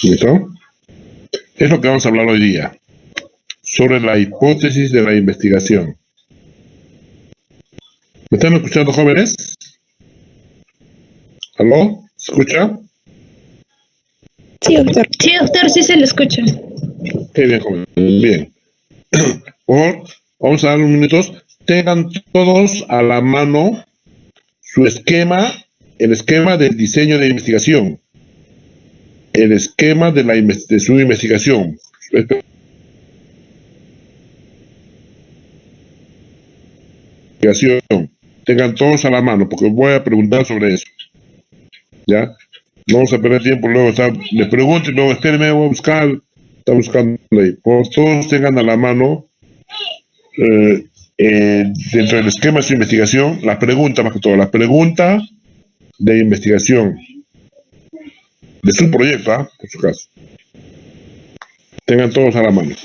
¿Listo? Es lo que vamos a hablar hoy día, sobre la hipótesis de la investigación. ¿Me están escuchando, jóvenes? ¿Aló? ¿Se escucha? Sí, doctor. Sí, doctor, sí se le escucha. Qué bien, jóvenes. Bien. Por favor, vamos a dar unos minutos. Tengan todos a la mano su esquema, el esquema del diseño de investigación, el esquema de su investigación. Tengan todos a la mano, porque voy a preguntar sobre eso. ¿Ya? No vamos a perder tiempo, luego le pregunto y luego espérenme, voy a buscar, está buscando ahí. Pues todos tengan a la mano, dentro del esquema de su investigación, la pregunta, más que todo, la pregunta de investigación de su proyecto, por su caso. Tengan todos a la mano.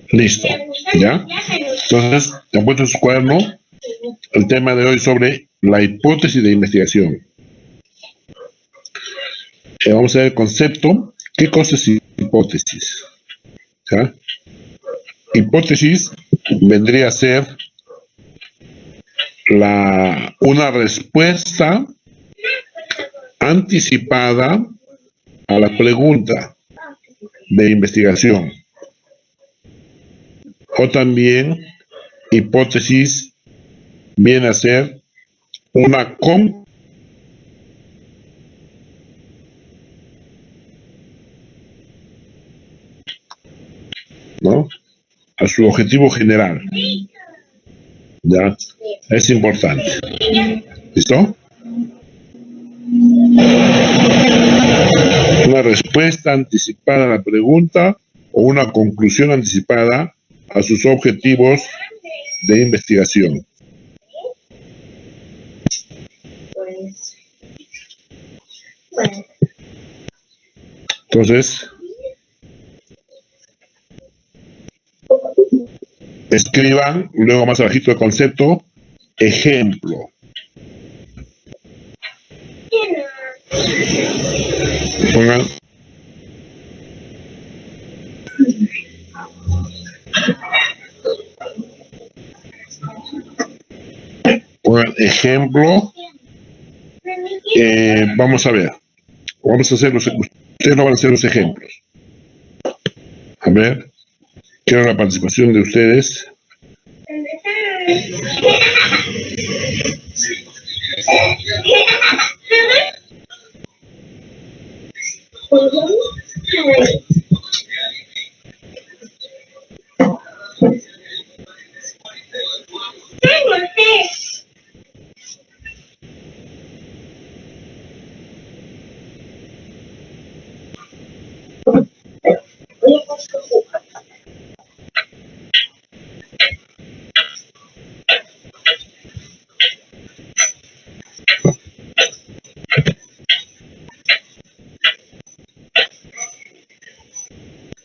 Listo, ¿ya? Entonces, te han puesto en su cuaderno el tema de hoy sobre la hipótesis de investigación. Vamos a ver el concepto. ¿Qué cosa es hipótesis? ¿Ya? Hipótesis vendría a ser una respuesta anticipada a la pregunta de investigación. O también, hipótesis viene a ser una ¿no? A su objetivo general. ¿Ya? Es importante. ¿Listo? Una respuesta anticipada a la pregunta o una conclusión anticipada a sus objetivos de investigación. Entonces, escriban luego más abajito el concepto, ejemplo. Pongan ejemplo. Vamos a ver. Vamos a hacer ustedes no van a hacer los ejemplos. A ver. Quiero la participación de ustedes.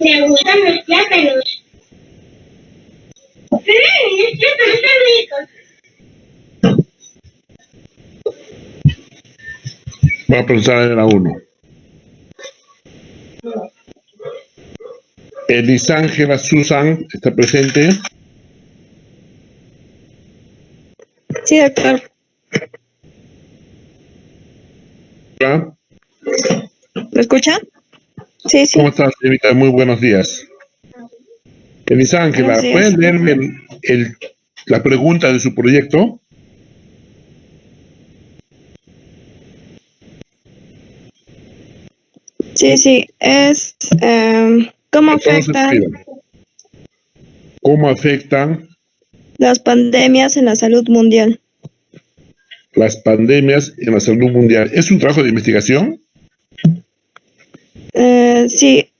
Me gustan los plátanos. Los plátanos están ricos. Voy a preguntar en la 1. Elisángela Susan, ¿está presente? Sí, doctor. Hola. ¿Lo escucha? Sí, sí. ¿Cómo estás, señorita? Muy buenos días. Elisángela, ¿pueden leerme la pregunta de su proyecto? Sí, sí. Es ¿cómo afectan las pandemias en la salud mundial? Las pandemias en la salud mundial. ¿Es un trabajo de investigación? Sí,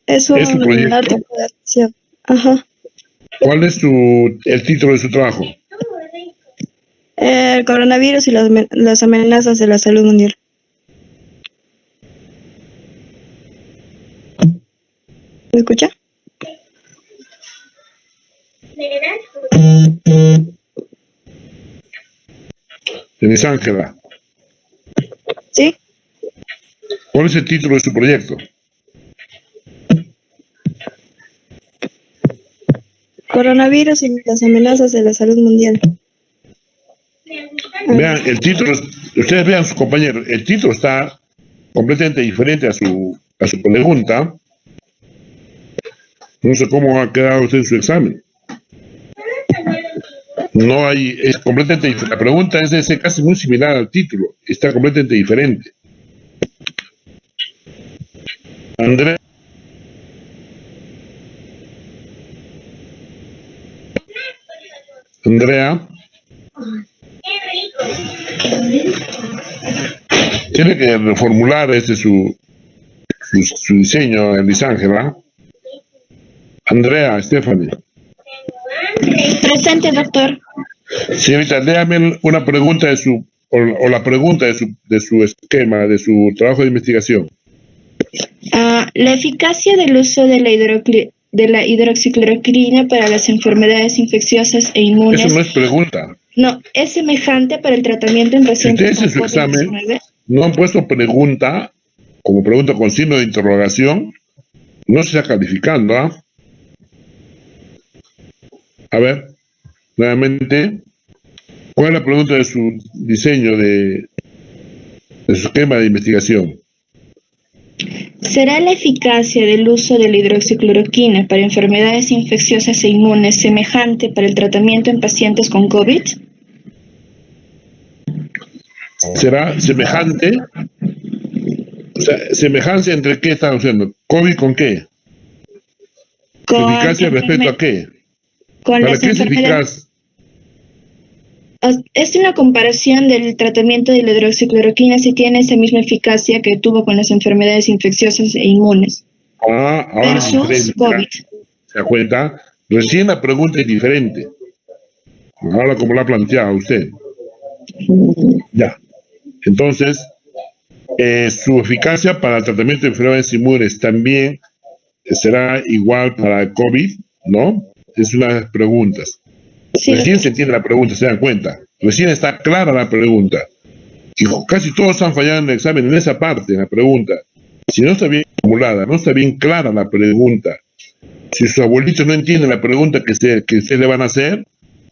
es un proyecto. Ajá. ¿Cuál es el título de su trabajo? El coronavirus y las amenazas de la salud mundial. ¿Me escucha? Elisangela, ¿Sí? ¿cuál es el título de su proyecto? Coronavirus y las amenazas de la salud mundial. Vean, el título, ustedes vean su compañero, el título está completamente diferente a su pregunta. No sé cómo ha quedado usted en su examen. No hay, es completamente diferente. La pregunta es casi muy similar al título, está completamente diferente. Andrea. Andrea. Tiene que reformular su diseño, Elisangela. Andrea, Stephanie. Presente, doctor. Señorita, léame una pregunta o la pregunta de su esquema, de su trabajo de investigación. La eficacia del uso de la hidroxicloroquina para las enfermedades infecciosas e inmunes. Eso no es pregunta. No, es semejante para el tratamiento en Si pacientes ustedes en su con examen COVID-19. no han puesto pregunta, como pregunta con signo de interrogación, no se está calificando, ¿ah? A ver, nuevamente, ¿cuál es la pregunta de su diseño de su esquema de investigación? ¿Será la eficacia del uso de la hidroxicloroquina para enfermedades infecciosas e inmunes semejante para el tratamiento en pacientes con COVID? ¿Será semejante? O sea, ¿semejanza entre qué están haciendo? ¿COVID con qué? ¿Su eficacia respecto a qué? Con ¿Para las qué es eficaz? Es una comparación del tratamiento de la hidroxicloroquina si tiene esa misma eficacia que tuvo con las enfermedades infecciosas e inmunes. Ahora es Versus diferente. COVID. ¿Se da cuenta? Recién la pregunta es diferente. Ahora como la ha planteado usted. Ya. Entonces, su eficacia para el tratamiento de enfermedades inmunes también será igual para el COVID, ¿no? Es una de las preguntas. Sí, Recién doctor. se entiende la pregunta, se dan cuenta. Recién está clara la pregunta. Y casi todos han fallado en el examen en esa parte, en la pregunta. Si no está bien formulada, no está bien clara la pregunta, si sus abuelitos no entienden la pregunta que ustedes le van a hacer,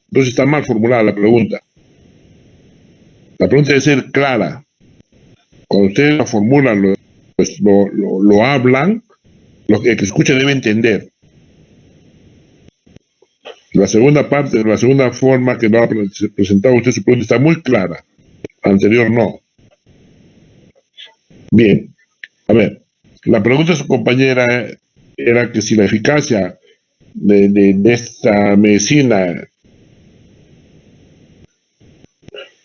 entonces está mal formulada la pregunta. La pregunta debe ser clara. Cuando ustedes la formulan, lo hablan, el que escucha debe entender. La segunda parte, la segunda forma que lo ha presentado usted su pregunta está muy clara. La anterior no. Bien. A ver, la pregunta de su compañera era que si la eficacia de esta medicina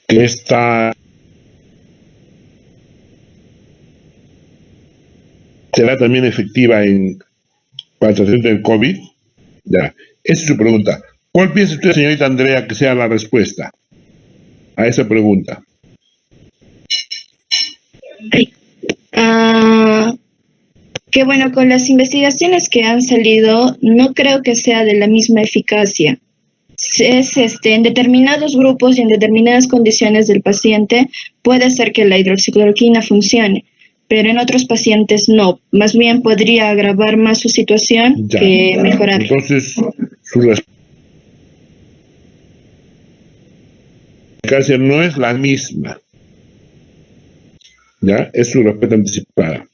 que está será también efectiva para el tratamiento del COVID. Ya, esa es su pregunta. ¿Cuál piensa usted, señorita Andrea, que sea la respuesta a esa pregunta? Que bueno, con las investigaciones que han salido, no creo que sea de la misma eficacia. Es en determinados grupos y en determinadas condiciones del paciente puede ser que la hidroxicloroquina funcione, pero en otros pacientes no. Más bien podría agravar más su situación que mejorar. Entonces, su eficacia no es la misma. ¿Ya? Es su respuesta anticipada.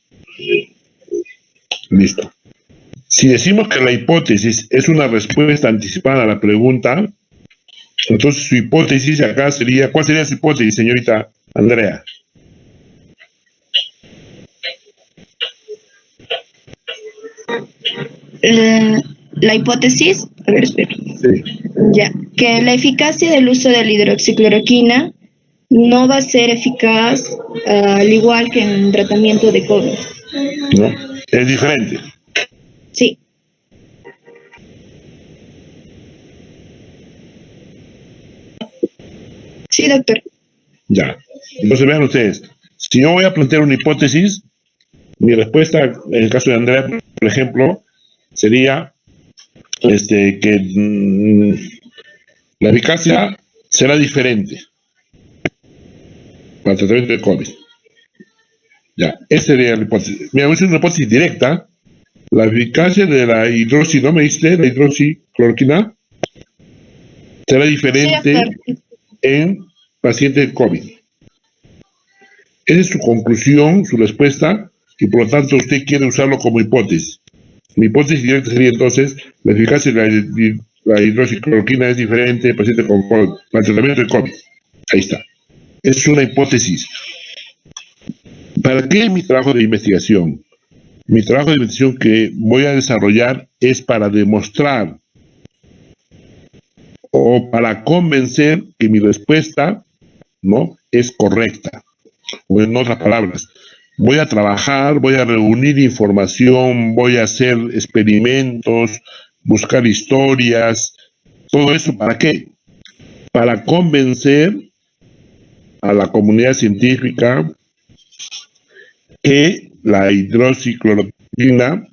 Listo. Si decimos que la hipótesis es una respuesta anticipada a la pregunta, entonces su hipótesis acá sería, ¿cuál sería su hipótesis, señorita Andrea? La hipótesis, a ver, espera. Sí. Ya, que la eficacia del uso de la hidroxicloroquina no va a ser eficaz al igual que en tratamiento de COVID. ¿No? Es diferente. Sí. Sí, doctor. Ya. Entonces vean ustedes, si yo voy a plantear una hipótesis, mi respuesta, en el caso de Andrea, por ejemplo, sería que la eficacia será diferente para el tratamiento de COVID. Ya, esa sería la hipótesis. Mira, voy a hacer una hipótesis directa. La eficacia de la hidroxi, ¿no me diste? La hidroxicloroquina será Sí, diferente doctor. en pacientes de COVID. Esa es su conclusión, su respuesta, y por lo tanto usted quiere usarlo como hipótesis. Mi hipótesis directa sería entonces, la eficacia de la hidroxicloroquina es diferente en pacientes con COVID, para el tratamiento de COVID. Ahí está. Es una hipótesis. ¿Para qué mi trabajo de investigación? Mi trabajo de investigación que voy a desarrollar es para demostrar o para convencer que mi respuesta, ¿no?, es correcta. O en otras palabras, voy a trabajar, voy a reunir información, voy a hacer experimentos, buscar historias, todo eso, ¿para qué? Para convencer a la comunidad científica que la hidroxicloroquina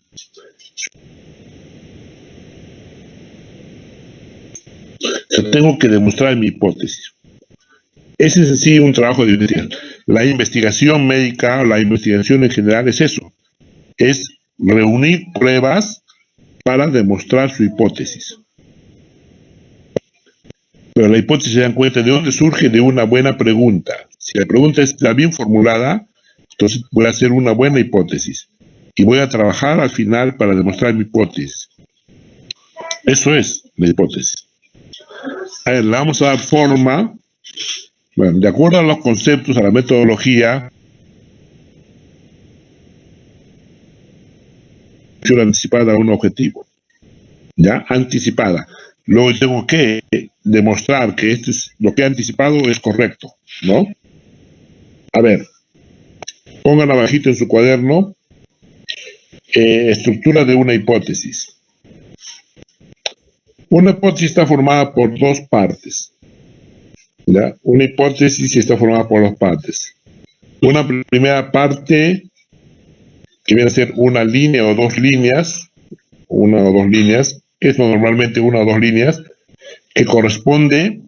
tengo que demostrar mi hipótesis. Ese es en sí un trabajo de investigación. La investigación médica, la investigación en general es eso, es reunir pruebas para demostrar su hipótesis. Pero la hipótesis, se dan cuenta de dónde surge, de una buena pregunta. Si la pregunta está bien formulada, entonces voy a hacer una buena hipótesis. Y voy a trabajar al final para demostrar mi hipótesis. Eso es la hipótesis. A ver, le vamos a dar forma. Bueno, de acuerdo a los conceptos, a la metodología, anticipada a un objetivo. ¿Ya? Anticipada. Luego tengo que demostrar que esto es, lo que he anticipado es correcto, ¿no? A ver, pongan abajito en su cuaderno estructura de una hipótesis. Una hipótesis está formada por dos partes. ¿Ya? Una hipótesis está formada por dos partes. Una primera parte que viene a ser una línea o dos líneas, que es normalmente una o dos líneas, que corresponde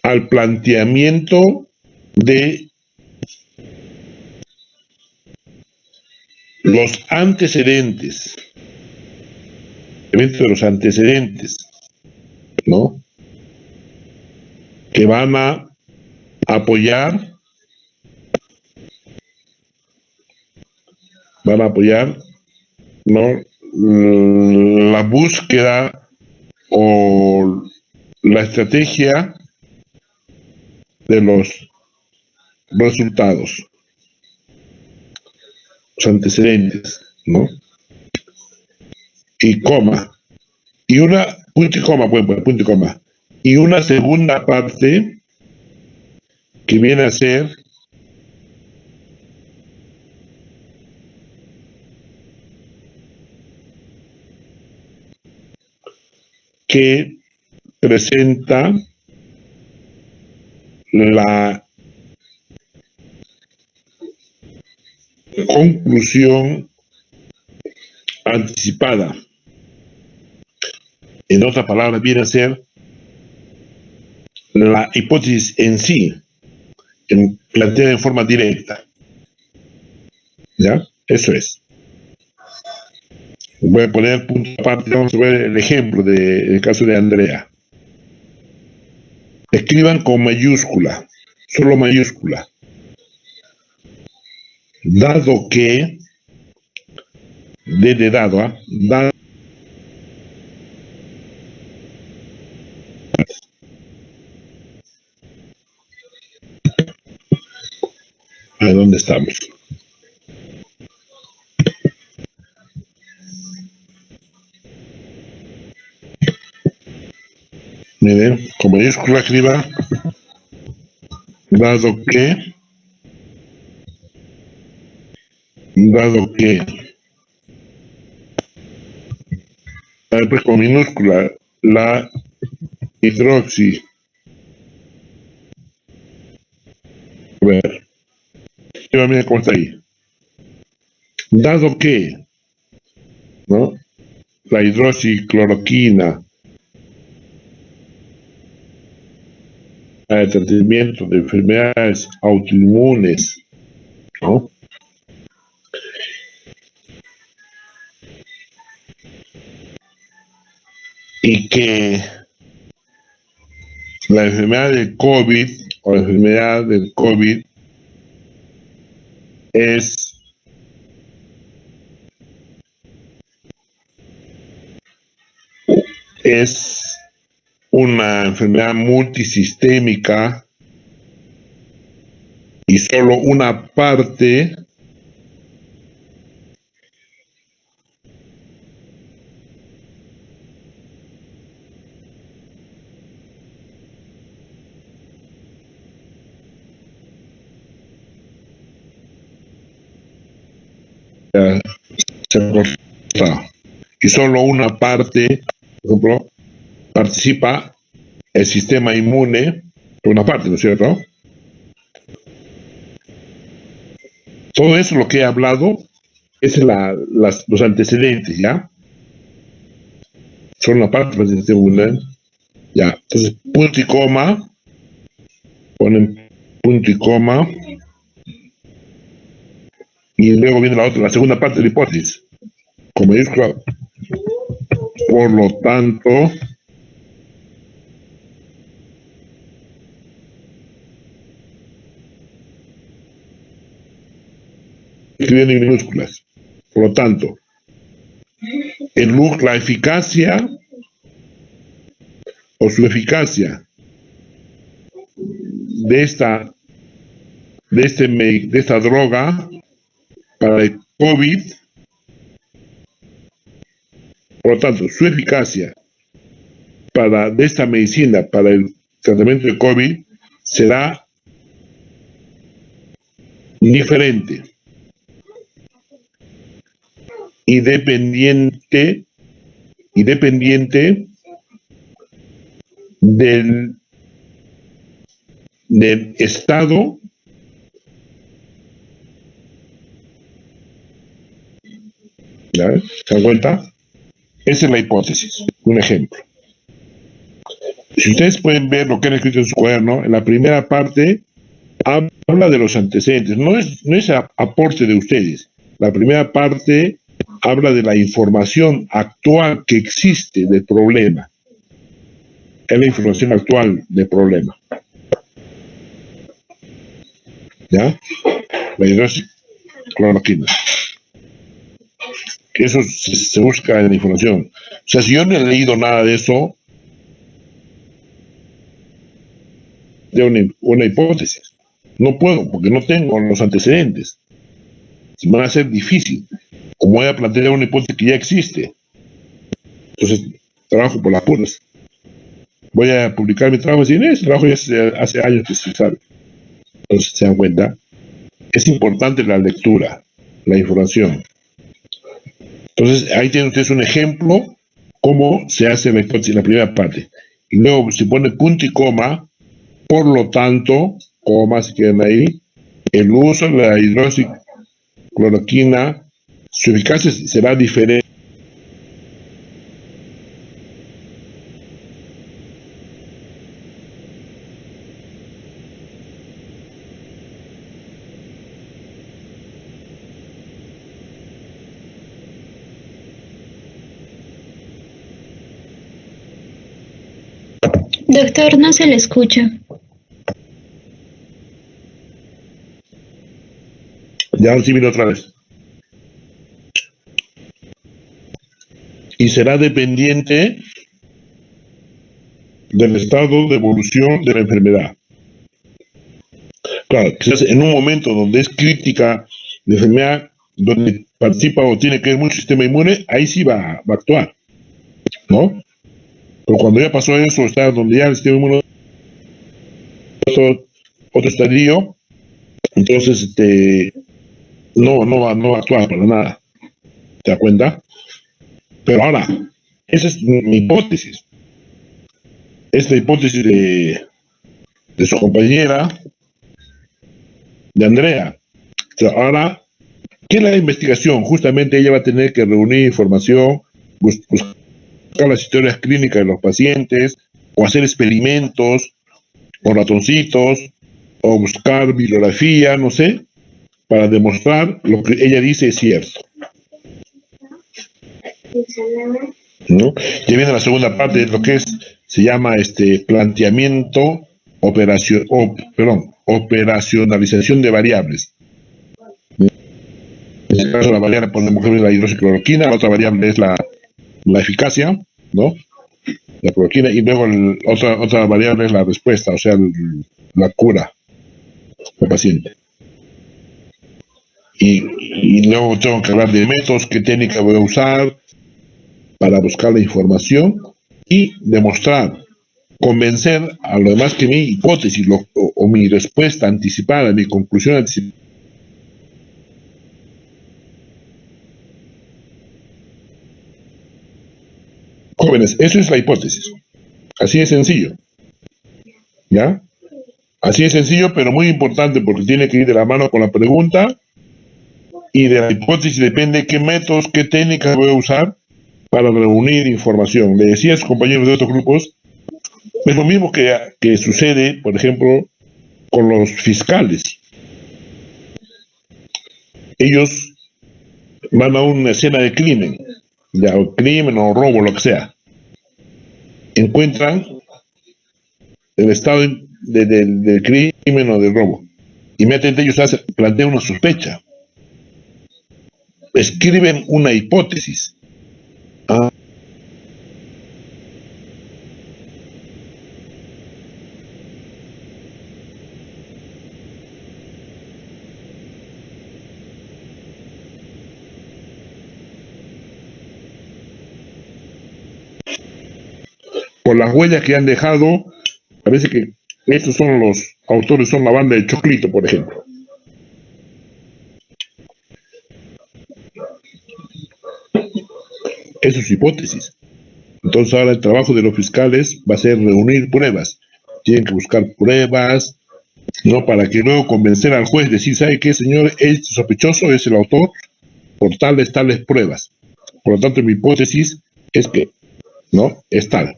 al planteamiento de los antecedentes, ¿no? Que van a apoyar, ¿no?, la búsqueda o la estrategia de los resultados, los antecedentes, ¿no? Y coma. Y una, punto y coma, punto y coma. Y una segunda parte que viene a ser que presenta la conclusión anticipada. En otras palabras, viene a ser la hipótesis en sí, planteada en forma directa. ¿Ya? Eso es. Voy a poner punto aparte, vamos a ver el ejemplo del caso de Andrea. Escriban con mayúscula, solo mayúscula. Dado que, de dado, dado, ¿a dónde estamos? Miren, con mayúscula escriba, dado que, pues con minúscula, la hidroxi ver, mira cómo está ahí. Dado que, ¿no? La hidroxicloroquina, el tratamiento de enfermedades autoinmunes, ¿no? Y que la enfermedad del COVID o la enfermedad del COVID es una enfermedad multisistémica y solo una parte se corta y solo una parte, por ejemplo, participa el sistema inmune, por una parte, ¿no es cierto? Todo eso lo que he hablado es los antecedentes, ¿ya? Solo una parte del sistema inmune, ya. Entonces, punto y coma, ponen punto y coma, y luego viene la segunda parte de la hipótesis, con mayúscula. Por lo tanto, escribiendo en minúsculas. Por lo tanto, la eficacia o su eficacia de esta droga para el COVID, por lo tanto, su eficacia de esta medicina para el tratamiento de COVID será diferente y dependiente del estado ¿ya? ¿Se dan cuenta? Esa es la hipótesis, un ejemplo. Si ustedes pueden ver lo que han escrito en su cuaderno, en la primera parte habla de los antecedentes, no es aporte de ustedes. La primera parte habla de la información actual que existe del problema. Es la información actual del problema. ¿Ya? La hidroxicloroquina. Eso se busca en la información. O sea, si yo no he leído nada de eso, de una hipótesis. No puedo, porque no tengo los antecedentes. Se me va a hacer difícil. Como voy a plantear una hipótesis que ya existe. Entonces, trabajo por las puras. Voy a publicar mi trabajo y decir, ese trabajo ya hace años que se sabe. Entonces, se dan cuenta. Es importante la lectura, la información. Entonces, ahí tienen ustedes un ejemplo cómo se hace la hipótesis en la primera parte. Y luego se pone punto y coma, por lo tanto, coma, si quieren ahí, el uso de la hidroxicloroquina, su eficacia será diferente. Doctor, no se le escucha. Ya sí vino otra vez. Y será dependiente del estado de evolución de la enfermedad. Claro, quizás en un momento donde es crítica la enfermedad, donde participa o tiene que ver mucho el sistema inmune, ahí sí va a actuar, ¿no? Pero cuando ya pasó eso, está donde ya el sistema inmune otro estadio, entonces no va a actuar para nada. ¿Te das cuenta? Pero ahora, esa es mi hipótesis. Esta hipótesis de su compañera de Andrea. O sea, ahora, ¿qué es la investigación? Justamente ella va a tener que reunir información, buscar las historias clínicas de los pacientes, o hacer experimentos con ratoncitos, o buscar bibliografía, no sé, para demostrar lo que ella dice es cierto, ¿no? Ya viene la segunda parte de lo que se llama planteamiento, operacionalización de variables. En este caso, la variable podemos ver la hidroxicloroquina, la otra variable es la eficacia, ¿no? La cloroquina, y luego otra variable es la respuesta, o sea, la cura del paciente. Y luego tengo que hablar de métodos, qué técnica voy a usar para buscar la información y demostrar, convencer a lo demás que mi hipótesis o mi respuesta anticipada, mi conclusión anticipada, jóvenes, eso es la hipótesis. Así de sencillo. ¿Ya? Así de sencillo, pero muy importante porque tiene que ir de la mano con la pregunta, y de la hipótesis depende qué métodos, qué técnicas voy a usar para reunir información. Le decía a sus compañeros de otros grupos, es lo mismo que sucede, por ejemplo, con los fiscales. Ellos van a una escena de crimen, ya, o crimen o robo, lo que sea. Encuentran el estado del crimen o del robo. Inmediatamente ellos plantean una sospecha. Escriben una hipótesis. Por las huellas que han dejado, parece que estos son los autores, son la banda de Choclito, por ejemplo. Eso es hipótesis. Entonces ahora el trabajo de los fiscales va a ser reunir pruebas. Tienen que buscar pruebas, ¿no? Para que luego convencer al juez, decir, ¿sabe qué, señor? Este sospechoso es el autor por tales pruebas. Por lo tanto, mi hipótesis es que, ¿no? Es tal.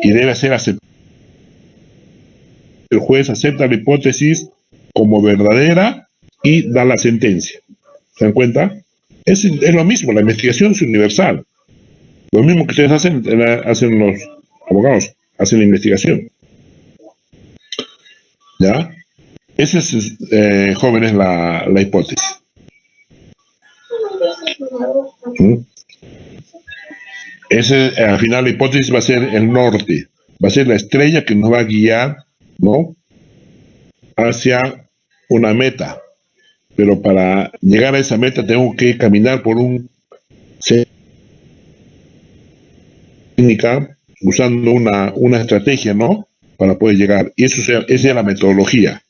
Y debe ser aceptada. El juez acepta la hipótesis como verdadera y da la sentencia. ¿Se dan cuenta? Es lo mismo, la investigación es universal. Lo mismo que ustedes hacen los abogados, hacen la investigación. ¿Ya? Esa es, jóvenes, la hipótesis. Al final la hipótesis va a ser el norte, va a ser la estrella que nos va a guiar, ¿no?, hacia una meta. Pero para llegar a esa meta tengo que caminar por técnica, usando una estrategia, ¿no?, para poder llegar. Y esa es la metodología.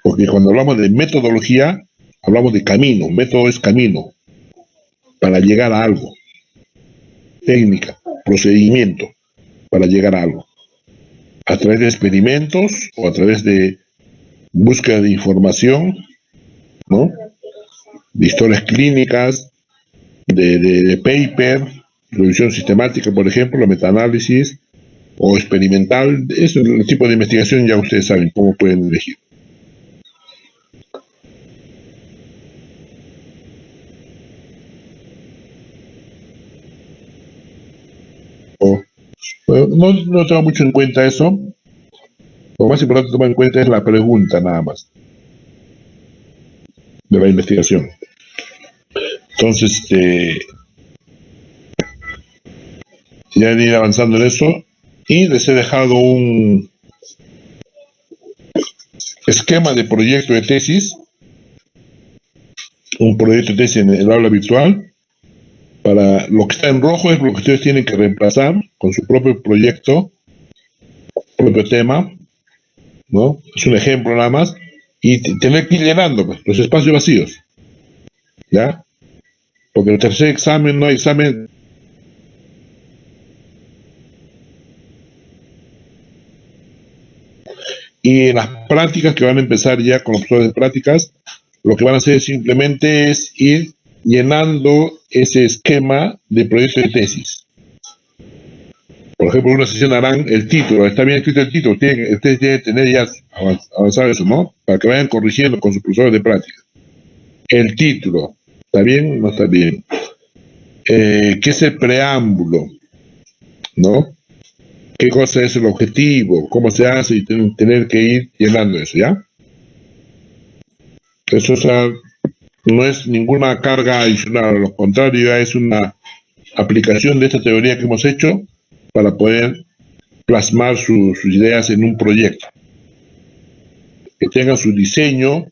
Porque cuando hablamos de metodología, hablamos de camino. Método es camino para llegar a algo. Técnica, procedimiento para llegar a algo. A través de experimentos o a través de búsqueda de información, ¿no?, de historias clínicas, de paper, revisión sistemática, por ejemplo, la metaanálisis, o experimental. Eso es el tipo de investigación, ya ustedes saben cómo pueden elegir. No tengo mucho en cuenta eso. Lo más importante tomar en cuenta es la pregunta, nada más, de la investigación. Entonces, ya de ir avanzando en eso, y les he dejado un esquema de proyecto de tesis, un proyecto de tesis en el aula virtual. Para lo que está en rojo es lo que ustedes tienen que reemplazar con su propio proyecto, propio tema, ¿no? Es un ejemplo nada más, y tener que ir llenando, pues, los espacios vacíos, ¿ya? Porque el tercer examen no hay examen. Y en las prácticas que van a empezar ya con los profesores de prácticas, lo que van a hacer simplemente es ir llenando ese esquema de proyecto de tesis. Por ejemplo, en una sesión harán el título, está bien escrito el título, ustedes tienen que tener ya avanzado eso, ¿no? Para que vayan corrigiendo con sus profesores de práctica. El título, ¿está bien? No está bien. ¿Qué es el preámbulo? ¿No? ¿Qué cosa es el objetivo? ¿Cómo se hace? Y tener que ir llenando eso, ¿ya? Eso no es ninguna carga adicional, a lo contrario, ya es una aplicación de esta teoría que hemos hecho para poder plasmar sus ideas en un proyecto. Que tengan su diseño,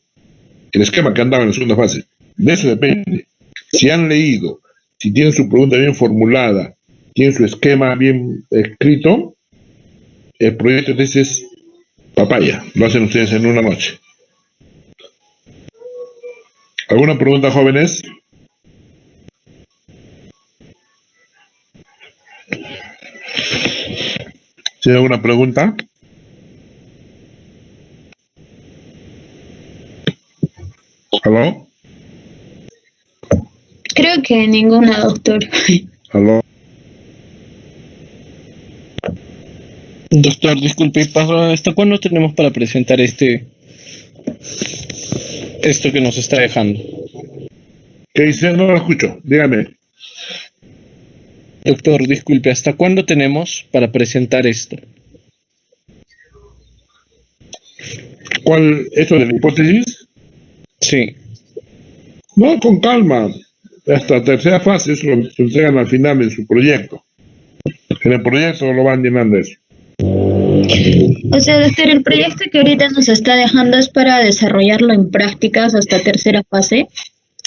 el esquema que andaba en la segunda fase. De eso depende. Si han leído, si tienen su pregunta bien formulada, tienen su esquema bien escrito, el proyecto de tesis es papaya. Lo hacen ustedes en una noche. ¿Alguna pregunta, jóvenes? ¿Tiene alguna pregunta? ¿Aló? Creo que ninguna, doctor. ¿Aló? Doctor, disculpe, ¿hasta cuándo tenemos para presentar esto que nos está dejando? ¿Qué dice? No lo escucho. Dígame. Doctor, disculpe, ¿hasta cuándo tenemos para presentar esto? ¿Cuál? ¿Eso de la hipótesis? Sí. No, con calma. Hasta tercera fase, eso lo entregan al final de su proyecto. En el proyecto lo van llenando eso. O sea, doctor, el proyecto que ahorita nos está dejando es para desarrollarlo en prácticas hasta tercera fase.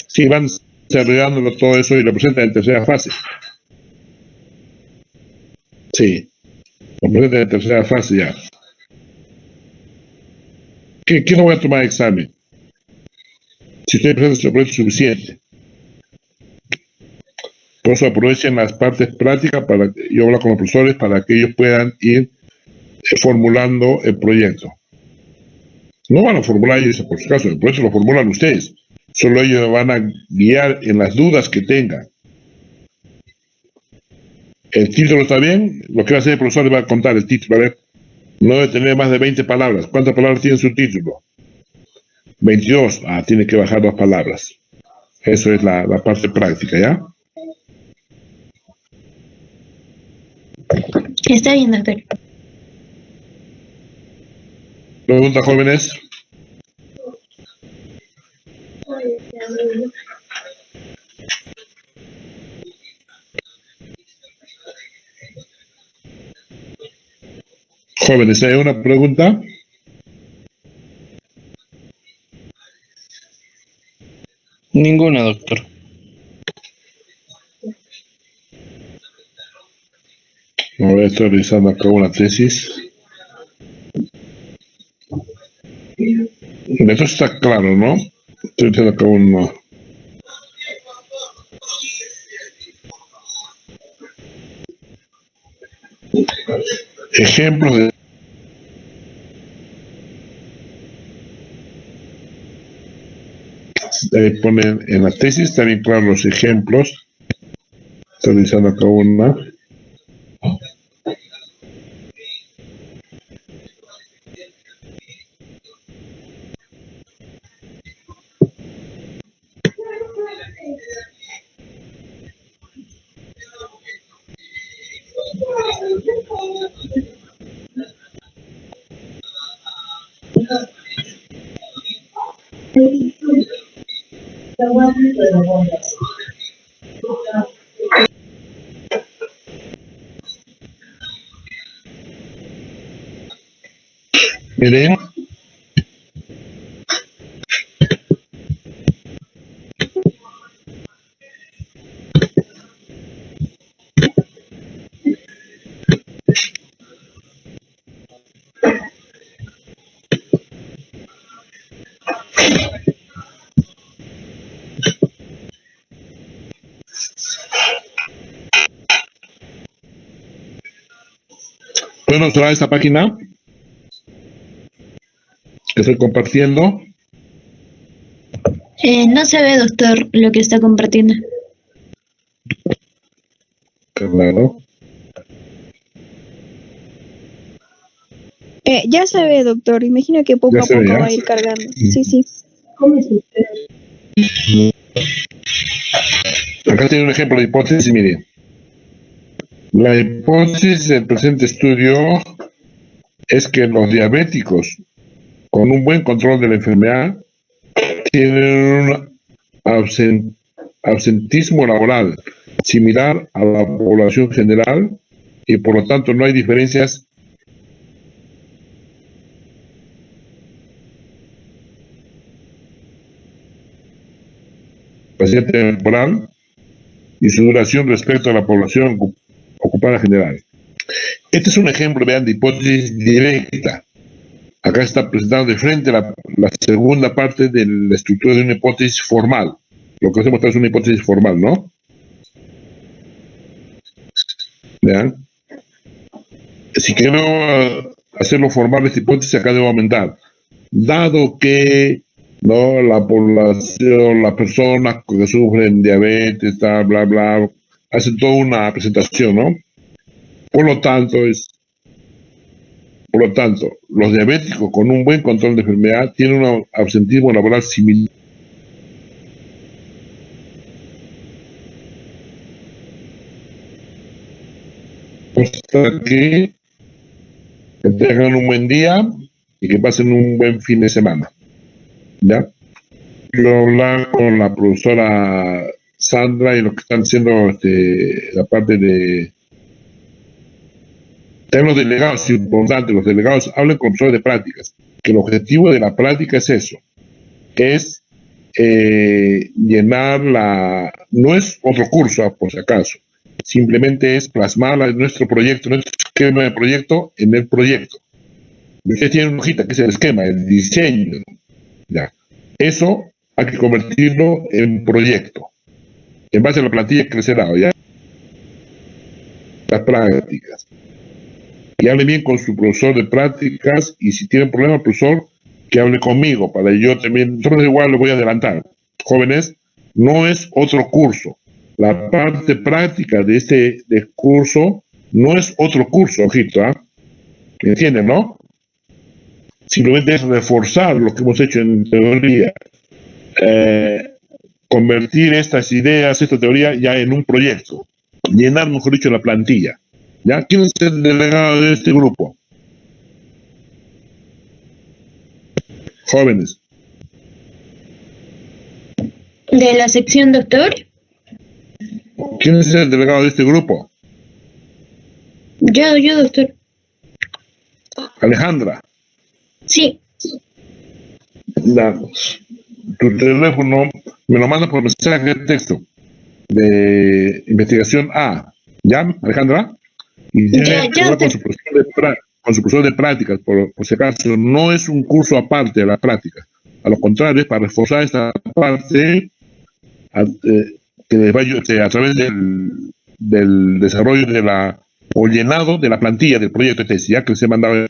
Sí, van desarrollándolo todo eso y lo presentan en tercera fase. Sí, lo presentan en tercera fase ya. ¿Qué no voy a tomar examen? Si usted presenta su proyecto suficiente. Por eso aprovechen las partes prácticas para que yo hablo con los profesores para que ellos puedan ir formulando el proyecto. No van a formular ellos, por su caso, el proyecto lo formulan ustedes. Solo ellos van a guiar en las dudas que tengan. ¿El título está bien? Lo que va a hacer el profesor le va a contar el título. A ver, no debe tener más de 20 palabras. ¿Cuántas palabras tiene su título? 22. Ah, tiene que bajar 2 palabras. Eso es la parte práctica, ¿ya? Está bien, doctor. Pregunta, jóvenes. Jóvenes, ¿hay una pregunta? Ninguna, doctor. A ver, estoy revisando acá una tesis. Eso está claro, ¿no? Estoy diciendo acá uno. Ejemplos de ponen en la tesis también claro los ejemplos. Estoy revisando acá una. Miren, ¿pueden mostrar esta página? que estoy compartiendo. No se ve, doctor, lo que está compartiendo. Claro. Ya se ve, doctor. Imagino que poco Ya a se ve, poco ¿ya? va a ir cargando. Sí, sí. Acá tiene un ejemplo de hipótesis, mire. La hipótesis del presente estudio es que los diabéticos con un buen control de la enfermedad tienen un absentismo laboral similar a la población general y por lo tanto no hay diferencias paciente temporal y su duración respecto a la población ocupada general. Este es un ejemplo, vean, de hipótesis directa. Acá está presentado de frente la segunda parte de la estructura de una hipótesis formal. Lo que hacemos es una hipótesis formal, ¿no? ¿Vean? Si quiero hacerlo formal esta hipótesis, acá debo aumentar. Dado que no la población, las personas que sufren diabetes, bla, bla, bla, hacen toda una presentación, ¿no? Por lo tanto, los diabéticos con un buen control de enfermedad tienen un absentismo laboral similar. Que tengan un buen día y que pasen un buen fin de semana. ¿Ya? Quiero hablar con la profesora Sandra y los que están haciendo la parte de los delegados, es importante, los delegados hablen con profesores de prácticas, que el objetivo de la práctica es eso, es llenar no es otro curso, por si acaso, simplemente es plasmar nuestro proyecto, nuestro esquema de proyecto en el proyecto. Ustedes tienen una hojita que es el esquema, el diseño, ya. Eso hay que convertirlo en proyecto. En base a la plantilla que les he dado, ¿ya? Las prácticas. Y hable bien con su profesor de prácticas y si tienen problemas, profesor, que hable conmigo para yo también. Entonces igual lo voy a adelantar. Jóvenes, no es otro curso. La parte práctica de este curso no es otro curso, ojito, ¿ah? ¿Me entienden, no? Simplemente es reforzar lo que hemos hecho en teoría. Convertir estas ideas, esta teoría ya en un proyecto. Llenar, mejor dicho, la plantilla. ¿Ya? ¿Quién es el delegado de este grupo? Jóvenes. ¿De la sección, doctor? ¿Quién es el delegado de este grupo? Yo, doctor. Alejandra. Sí. Tu teléfono me lo manda por mensaje de texto de investigación A. ¿Ya, Alejandra? Y tiene que hablar con su profesor de prácticas, por si acaso. No es un curso aparte de la práctica. A lo contrario, es para reforzar esta parte que les va a través del desarrollo o llenado de la plantilla del proyecto de tesis, ya que se ha mandado.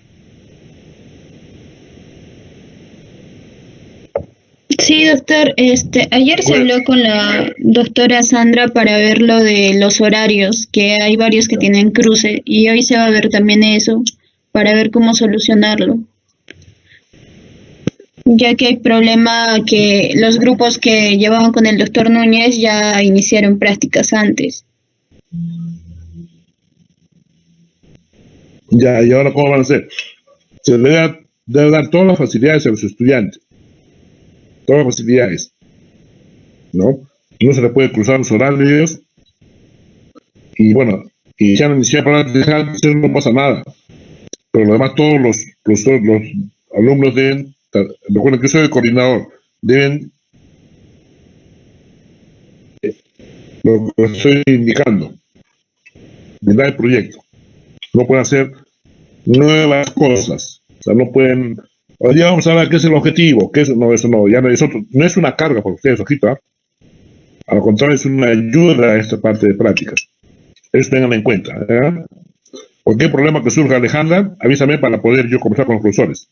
Sí, doctor. Ayer se habló con la doctora Sandra para ver lo de los horarios, que hay varios que tienen cruce, y hoy se va a ver también eso, para ver cómo solucionarlo. Ya que hay problema que los grupos que llevaban con el doctor Núñez ya iniciaron prácticas antes. Ya, ¿y ahora cómo van a hacer? Se debe dar todas las facilidades a los estudiantes. Todas las facilidades. ¿No? No se le puede cruzar los horarios. Y bueno, y ya no iniciar prácticas, no pasa nada. Pero además todos los alumnos deben, recuerden que soy el coordinador, deben, lo que estoy indicando, brindar el proyecto. No pueden hacer nuevas cosas. O sea, no pueden. Hoy día vamos a ver qué es el objetivo, qué es, no, eso no, ya no es otro, no es una carga para ustedes, ojito, ¿eh? A lo contrario, es una ayuda a esta parte de prácticas. Eso tengan en cuenta, ¿eh? Cualquier problema que surja, Alejandra, avísame para poder yo conversar con los profesores.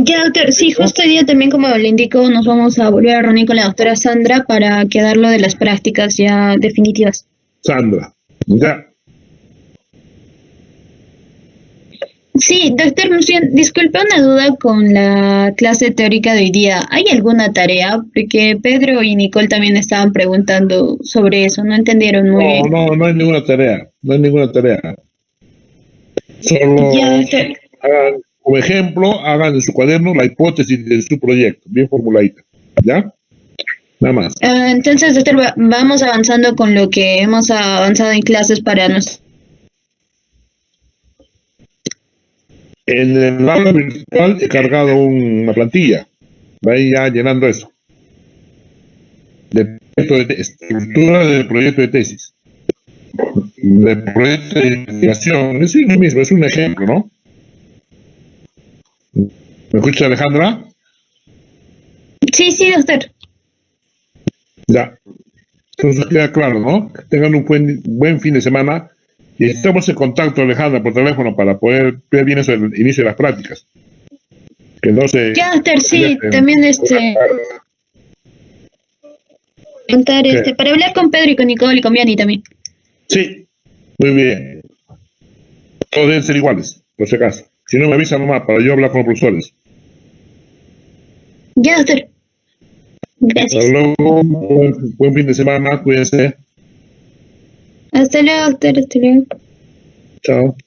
Ya, doctor, sí, justo hoy día también, como le indico, nos vamos a volver a reunir con la doctora Sandra para quedarlo de las prácticas ya definitivas. Sandra. Ya. Sí, doctor, más bien, disculpe una duda con la clase teórica de hoy día. ¿Hay alguna tarea? Porque Pedro y Nicole también estaban preguntando sobre eso, no entendieron muy bien. No hay ninguna tarea. No hay ninguna tarea. Solo Ya, doctor. hagan, como ejemplo, hagan en su cuaderno la hipótesis de su proyecto, bien formuladita. ¿Ya? Nada más. Entonces, doctor, vamos avanzando con lo que hemos avanzado en clases para nos. En el aula virtual he cargado una plantilla. Ahí ya llenando eso. Estructura del proyecto de tesis. Del proyecto de investigación. Es lo mismo, es un ejemplo, ¿no? ¿Me escucha, Alejandra? Sí, sí, doctor. Ya. Entonces queda claro, ¿no? Que tengan un buen fin de semana. Y estamos en contacto, Alejandra, por teléfono para poder ver bien eso del inicio de las prácticas. Que no se... Ya, doctor, sí, también contar ¿Qué? para hablar con Pedro y con Nicole y con Vianney también. Sí, muy bien. Todos deben ser iguales, por si acaso. Si no, me avisa nomás para yo hablar con los profesores. Ya, doctor. Gracias. Hasta luego, buen fin de semana, cuídense. Hasta luego, doctor. Hasta luego. Chao.